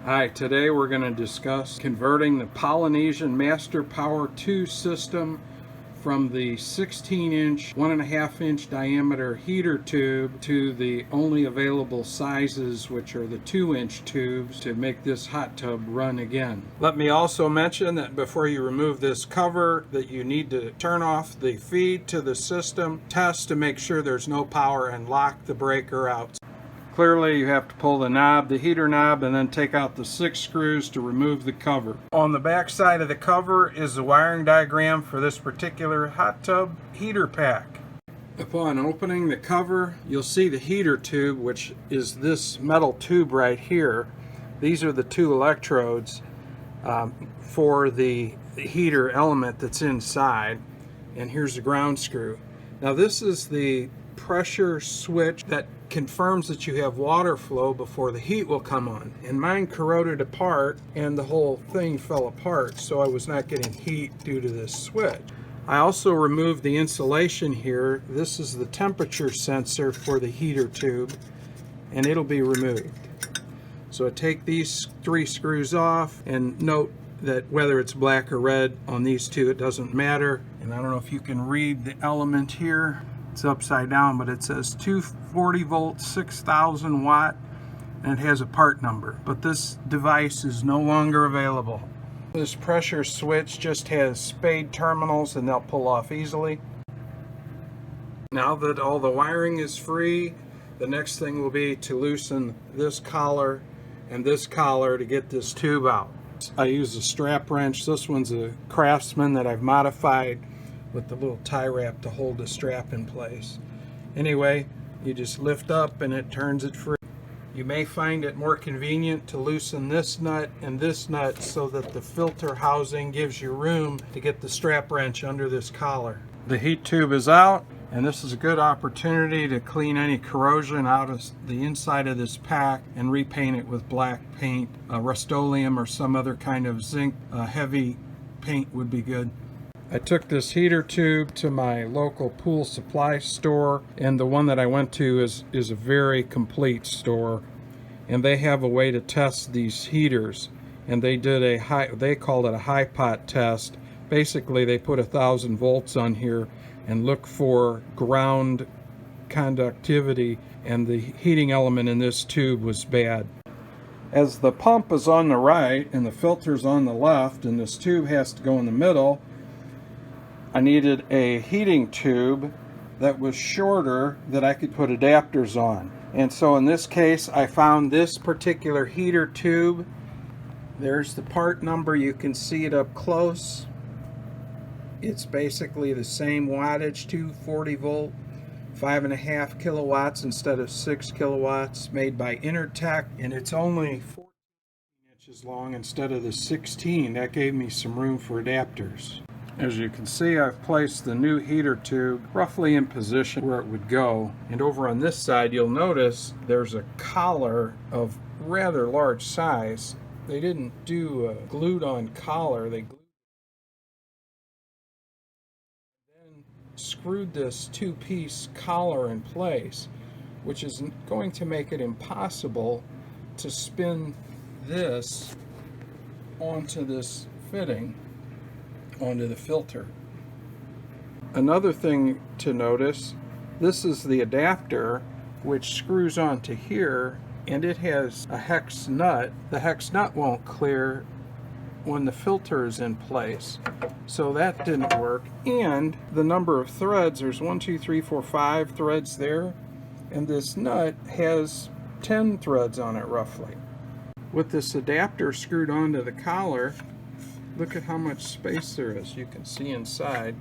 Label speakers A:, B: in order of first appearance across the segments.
A: Hi, today we're going to discuss converting the Polynesian Master Power 2 system from the 16-inch, 1.5-inch diameter heater tube to the only available sizes, which are the 2-inch tubes, to make this hot tub run again. Let me also mention that before you remove this cover, that you need to turn off the feed to the system, test to make sure there's no power, and lock the breaker out. Clearly, you have to pull the knob, the heater knob, and then take out the 6 screws to remove the cover. On the back side of the cover is the wiring diagram for this particular hot tub heater pack. Upon opening the cover, you'll see the heater tube, which is this metal tube right here. These are the 2 electrodes for the heater element that's inside. And here's the ground screw. Now this is the pressure switch that confirms that you have water flow before the heat will come on, and mine corroded apart and the whole thing fell apart, so I was not getting heat due to this switch. I also removed the insulation here. This is the temperature sensor for the heater tube, and it'll be removed. So I take these 3 screws off, and note that whether it's black or red on these 2, it doesn't matter. And I don't know if you can read the element here. It's upside down, but it says 240 volt 6000 watt, and it has a part number, but this device is no longer available. This pressure switch just has spade terminals, and they'll pull off easily. Now that all the wiring is free, the next thing will be to loosen this collar and this collar to get this tube out. I use a strap wrench. This one's a Craftsman that I've modified with the little tie wrap to hold the strap in place. Anyway, you just lift up and it turns it free. You may find it more convenient to loosen this nut and this nut so that the filter housing gives you room to get the strap wrench under this collar. The heat tube is out, and this is a good opportunity to clean any corrosion out of the inside of this pack and repaint it with black paint. Rust-Oleum or some other kind of zinc heavy paint would be good. I took this heater tube to my local pool supply store, and the one that I went to is a very complete store, and they have a way to test these heaters, and they did they called it a high pot test. Basically, they put 1,000 volts on here and look for ground conductivity, and the heating element in this tube was bad. As the pump is on the right and the filter's on the left, and this tube has to go in the middle, I needed a heating tube that was shorter that I could put adapters on. And so in this case, I found this particular heater tube. There's the part number. You can see it up close. It's basically the same wattage, 240 volt, 5.5 kilowatts instead of 6 kilowatts, made by Intertech, and it's only 14 inches long instead of the 16. That gave me some room for adapters. As you can see, I've placed the new heater tube roughly in position where it would go. And over on this side, you'll notice there's a collar of rather large size. They didn't do a glued-on collar. They then screwed this 2-piece collar in place, which is going to make it impossible to spin this onto this fitting, onto the filter. Another thing to notice, this is the adapter which screws onto here, and it has a hex nut. The hex nut won't clear when the filter is in place, so that didn't work. And the number of threads, there's 1, 2, 3, 4, 5 threads there, and this nut has 10 threads on it roughly. With this adapter screwed onto the collar, look at how much space there is. You can see inside.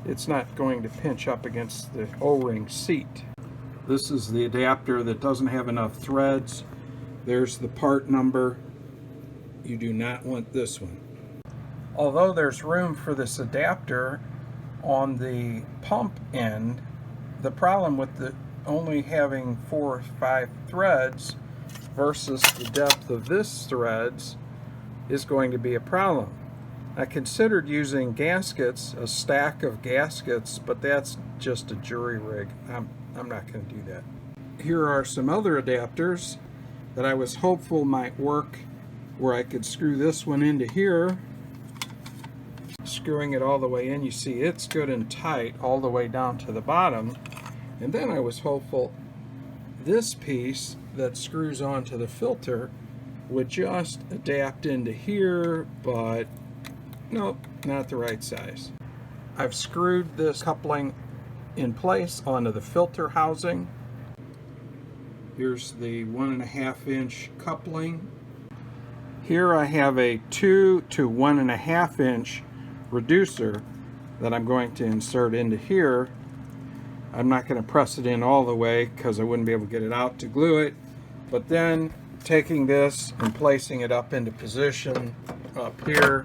A: It's not going to pinch up against the O-ring seat. This is the adapter that doesn't have enough threads. There's the part number. You do not want this one. Although there's room for this adapter on the pump end, the problem with the only having 4 or 5 threads versus the depth of this threads is going to be a problem. I considered using gaskets, a stack of gaskets, but that's just a jury rig. I'm not going to do that. Here are some other adapters. that I was hopeful might work, where I could screw this one into here, screwing it all the way in. You see it's good and tight all the way down to the bottom. And then I was hopeful this piece that screws onto the filter would just adapt into here, but nope, not the right size. I've screwed this coupling in place onto the filter housing. Here's the 1.5 inch coupling. Here I have a 2 to 1.5 inch reducer that I'm going to insert into here. I'm not going to press it in all the way because I wouldn't be able to get it out to glue it, but then taking this and placing it up into position up here,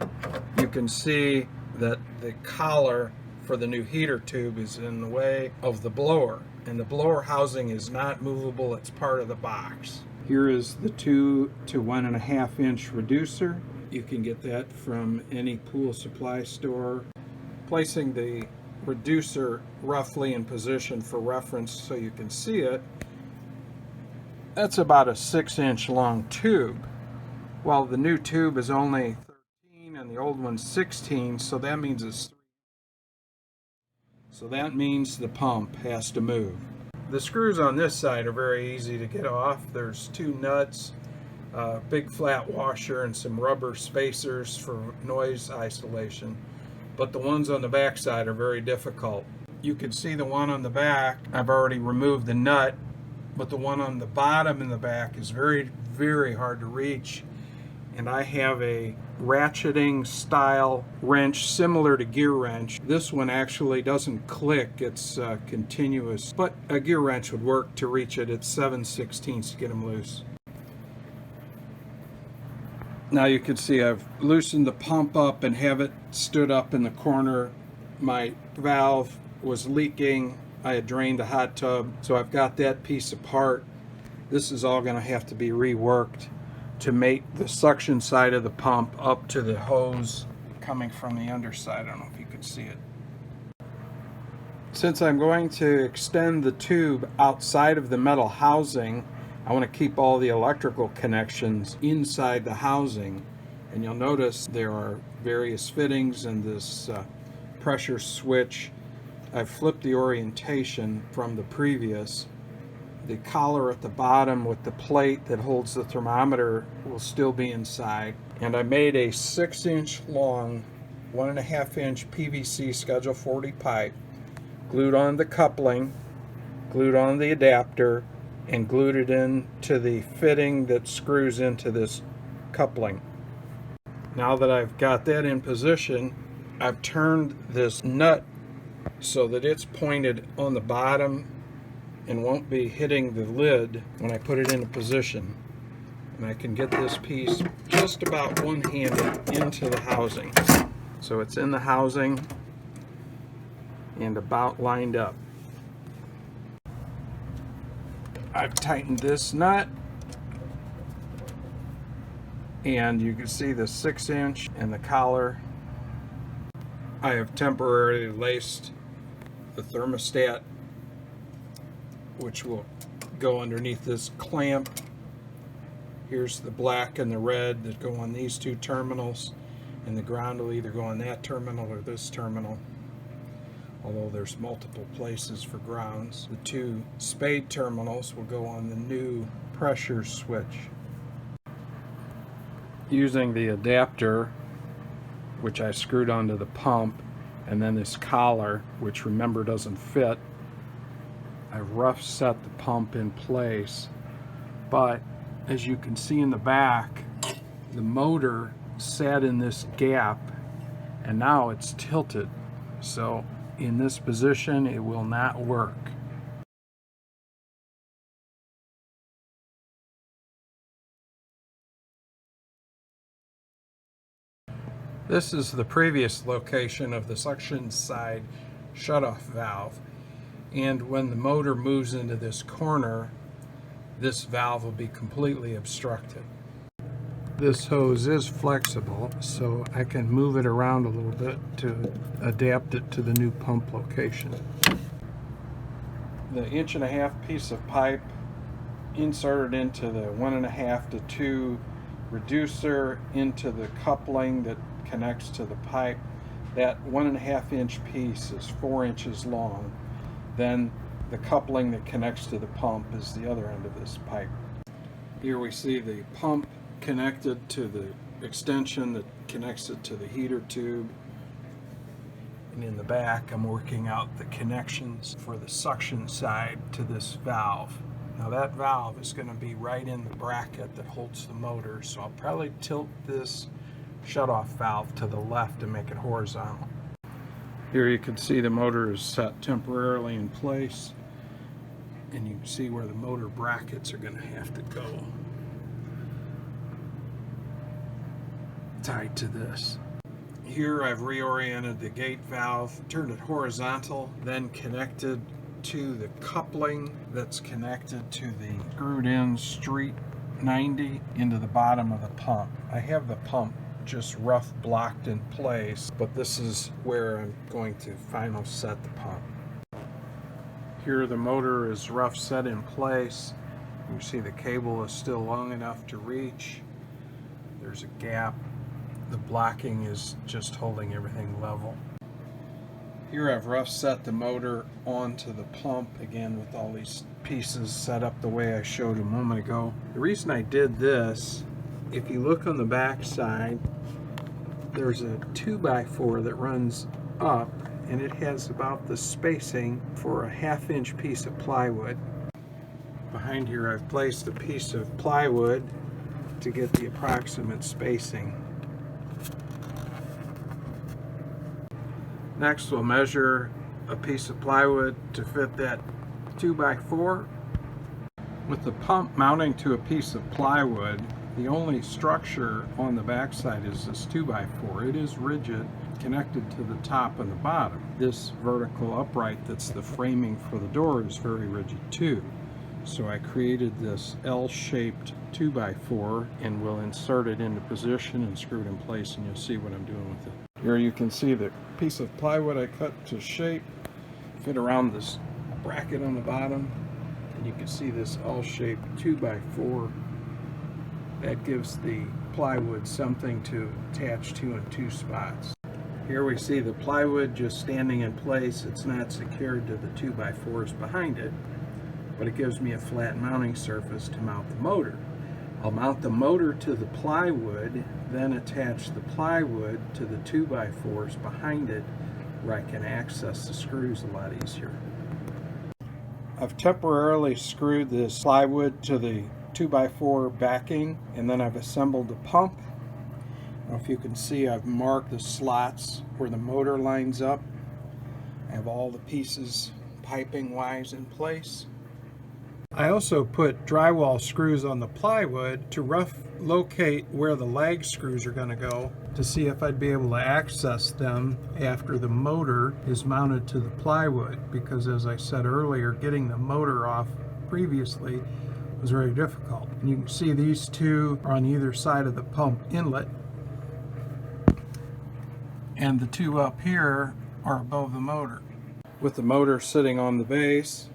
A: you can see that the collar for the new heater tube is in the way of the blower, and the blower housing is not movable, it's part of the box. Here is the 2 to 1.5 inch reducer. You can get that from any pool supply store. Placing the reducer roughly in position for reference so you can see it, that's about a 6-inch long tube. Well, the new tube is only 13 and the old one's 16, so that means it's 3. So that means the pump has to move. The screws on this side are very easy to get off. There's 2 nuts, a big flat washer, and some rubber spacers for noise isolation. But the ones on the back side are very difficult. You can see the one on the back, I've already removed the nut, but the one on the bottom in the back is very, very hard to reach. And I have a ratcheting style wrench similar to gear wrench. This one actually doesn't click, it's continuous, but a gear wrench would work to reach it. It's 7/16 to get them loose. Now you can see I've loosened the pump up and have it stood up in the corner. My valve was leaking. I had drained the hot tub, so I've got that piece apart. This is all going to have to be reworked to make the suction side of the pump up to the hose coming from the underside. I don't know if you can see it. Since I'm going to extend the tube outside of the metal housing, I want to keep all the electrical connections inside the housing. And you'll notice there are various fittings and this pressure switch. I've flipped the orientation from the previous. The collar at the bottom with the plate that holds the thermometer will still be inside. And I made a 6-inch long, 1.5 inch PVC Schedule 40 pipe, glued on the coupling, glued on the adapter, and glued it into the fitting that screws into this coupling. Now that I've got that in position, I've turned this nut so that it's pointed on the bottom and won't be hitting the lid when I put it into position. And I can get this piece just about one-handed into the housing. So it's in the housing and about lined up. I've tightened this nut, and you can see the 6-inch and the collar. I have temporarily laced the thermostat, which will go underneath this clamp. Here's the black and the red that go on these 2 terminals, and the ground will either go on that terminal or this terminal, although there's multiple places for grounds. The 2 spade terminals will go on the new pressure switch. Using the adapter, which I screwed onto the pump, and then this collar, which remember doesn't fit, I rough set the pump in place. But as you can see in the back, the motor sat in this gap and now it's tilted. So in this position it will not work. This is the previous location of the suction side shutoff valve, and when the motor moves into this corner, this valve will be completely obstructed. This hose is flexible, so I can move it around a little bit to adapt it to the new pump location. The 1.5 inch piece of pipe inserted into the 1.5 to 2 reducer into the coupling that connects to the pipe. That 1.5 inch piece is 4 inches long. Then the coupling that connects to the pump is the other end of this pipe. Here we see the pump connected to the extension that connects it to the heater tube. And in the back, I'm working out the connections for the suction side to this valve. Now that valve is going to be right in the bracket that holds the motor, so I'll probably tilt this shutoff valve to the left to make it horizontal. Here you can see the motor is set temporarily in place, and you can see where the motor brackets are going to have to go, tied to this. Here I've reoriented the gate valve, turned it horizontal, then connected to the coupling that's connected to the screwed in street 90 into the bottom of the pump. I have the pump just rough blocked in place, but this is where I'm going to final set the pump. Here the motor is rough set in place. You see the cable is still long enough to reach. There's a gap. The blocking is just holding everything level. Here I've rough set the motor onto the pump again with all these pieces set up the way I showed a moment ago. The reason I did this, if you look on the back side, there's a 2x4 that runs up, and it has about the spacing for a 1/2 inch piece of plywood. Behind here I've placed a piece of plywood to get the approximate spacing. Next we'll measure a piece of plywood to fit that 2x4. With the pump mounting to a piece of plywood, the only structure on the backside is this 2x4. It is rigid, connected to the top and the bottom. This vertical upright that's the framing for the door is very rigid too. So I created this L-shaped 2x4 and will insert it into position and screw it in place, and you'll see what I'm doing with it. Here you can see the piece of plywood I cut to shape, fit around this bracket on the bottom, and you can see this L-shaped 2x4. That gives the plywood something to attach to in 2 spots. Here we see the plywood just standing in place. It's not secured to the 2x4s behind it, but it gives me a flat mounting surface to mount the motor. I'll mount the motor to the plywood, then attach the plywood to the 2x4s behind it, where I can access the screws a lot easier. I've temporarily screwed this plywood to the 2x4 backing, and then I've assembled the pump. Now if you can see, I've marked the slots where the motor lines up. I have all the pieces piping wise in place. I also put drywall screws on the plywood to rough locate where the lag screws are going to go, to see if I'd be able to access them after the motor is mounted to the plywood, because as I said earlier, getting the motor off previously was very difficult. And you can see these two are on either side of the pump inlet, and the two up here are above the motor. With the motor sitting on the base,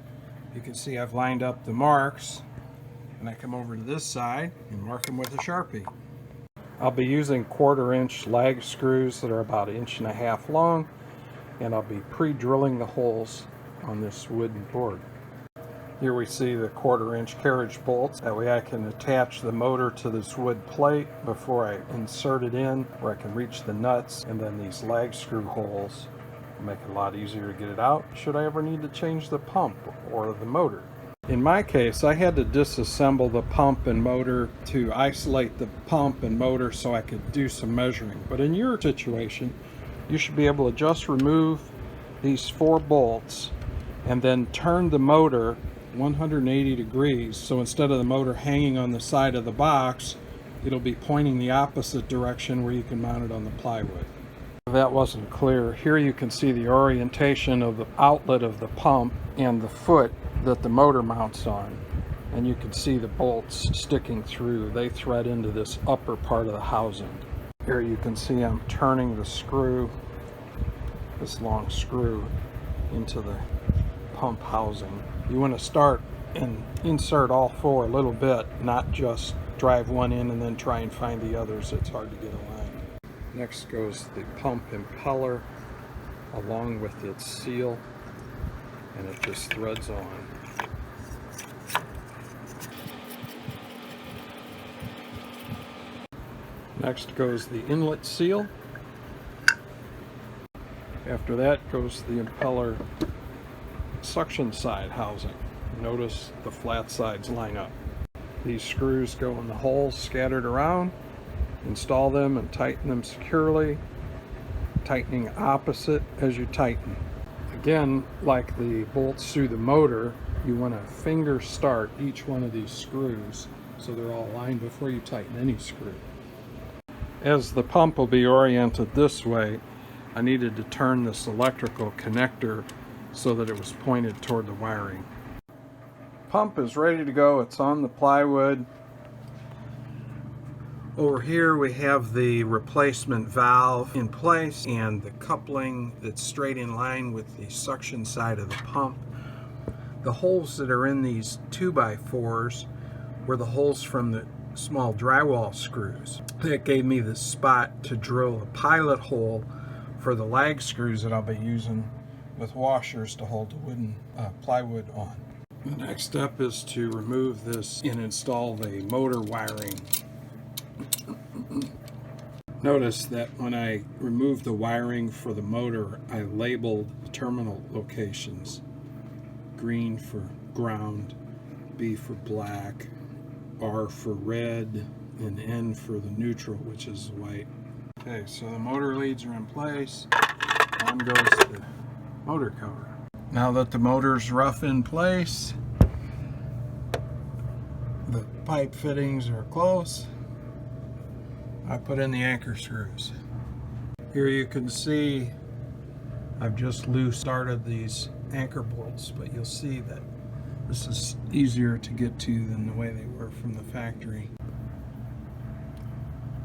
A: you can see I've lined up the marks, and I come over to this side and mark them with a Sharpie. I'll be using 1/4 inch lag screws that are about 1.5 inches long, and I'll be pre-drilling the holes on this wooden board. Here we see the 1/4 inch carriage bolts. That way I can attach the motor to this wood plate before I insert it in, where I can reach the nuts, and then these lag screw holes make it a lot easier to get it out should I ever need to change the pump or the motor. In my case, I had to disassemble the pump and motor to isolate the pump and motor so I could do some measuring. But in your situation, you should be able to just remove these 4 bolts and then turn the motor 180 degrees. So instead of the motor hanging on the side of the box, it'll be pointing the opposite direction where you can mount it on the plywood. If that wasn't clear, here you can see the orientation of the outlet of the pump and the foot that the motor mounts on, and you can see the bolts sticking through. They thread into this upper part of the housing. Here you can see I'm turning the screw, this long screw, into the pump housing. You want to start and insert all four a little bit, not just drive one in and then try and find the others. It's hard to get aligned. Next goes the pump impeller along with its seal, and it just threads on. Next goes the inlet seal. After that goes the impeller suction side housing. Notice the flat sides line up. These screws go in the holes scattered around. Install them and tighten them securely, tightening opposite as you tighten. Again, like the bolts through the motor, you want to finger start each one of these screws so they're all aligned before you tighten any screw. As the pump will be oriented this way, I needed to turn this electrical connector so that it was pointed toward the wiring. Pump is ready to go. It's on the plywood. Over here we have the replacement valve in place and the coupling that's straight in line with the suction side of the pump. The holes that are in these 2x4s were the holes from the small drywall screws. That gave me the spot to drill a pilot hole for the lag screws that I'll be using with washers to hold the wooden plywood on. The next step is to remove this and install the motor wiring. Notice that when I removed the wiring for the motor, I labeled the terminal locations. Green for ground, B for black, R for red, and N for the neutral, which is white. Okay, so the motor leads are in place. On goes the motor cover. Now that the motor's rough in place, the pipe fittings are close, I put in the anchor screws. Here you can see I've just loose started these anchor bolts, but you'll see that this is easier to get to than the way they were from the factory.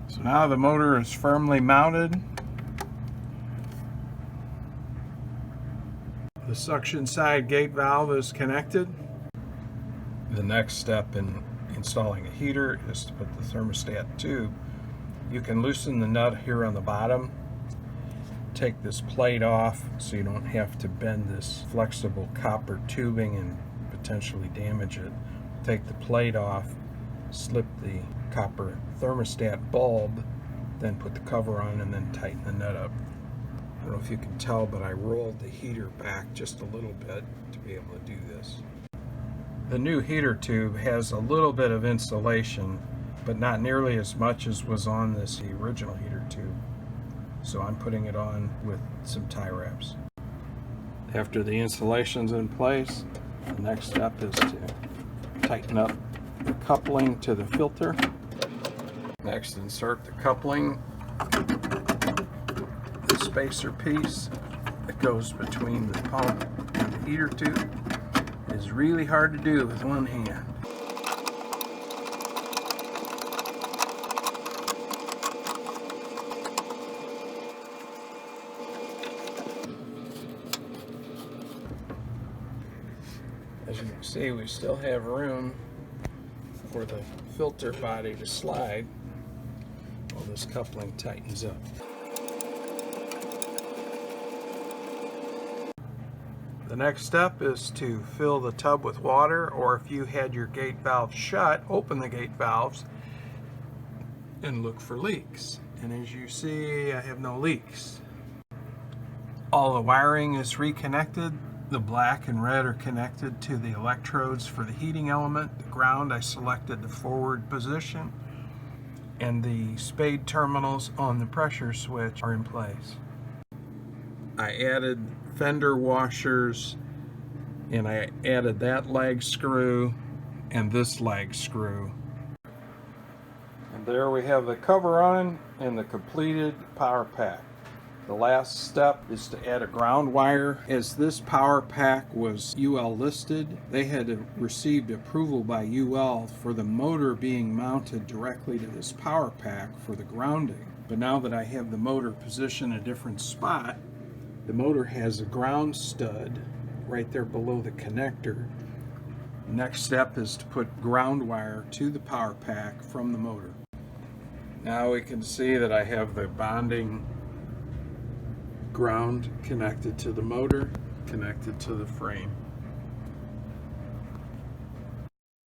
A: So now the motor is firmly mounted. The suction side gate valve is connected. The next step in installing a heater is to put the thermostat tube. You can loosen the nut here on the bottom. Take this plate off so you don't have to bend this flexible copper tubing and potentially damage it. Take the plate off, slip the copper thermostat bulb, then put the cover on and then tighten the nut up. I don't know if you can tell, but I rolled the heater back just a little bit to be able to do this. The new heater tube has a little bit of insulation, but not nearly as much as was on this original heater tube. So I'm putting it on with some tie wraps. After the insulation's in place, the next step is to tighten up the coupling to the filter. Next, insert the coupling, the spacer piece that goes between the pump and the heater tube. Is really hard to do with one hand. As you can see, we still have room for the filter body to slide while this coupling tightens up. The next step is to fill the tub with water, or if you had your gate valve shut, open the gate valves and look for leaks. And as you see, I have no leaks. All the wiring is reconnected. The black and red are connected to the electrodes for the heating element. The ground, I selected the forward position, and the spade terminals on the pressure switch are in place. I added fender washers, and I added that lag screw and this lag screw. And there we have the cover on and the completed power pack. The last step is to add a ground wire. As this power pack was UL listed, they had received approval by UL for the motor being mounted directly to this power pack for the grounding. But now that I have the motor positioned in a different spot, the motor has a ground stud right there below the connector Next step is to put ground wire to the power pack from the motor. Now we can see that I have the bonding ground connected to the motor, connected to the frame.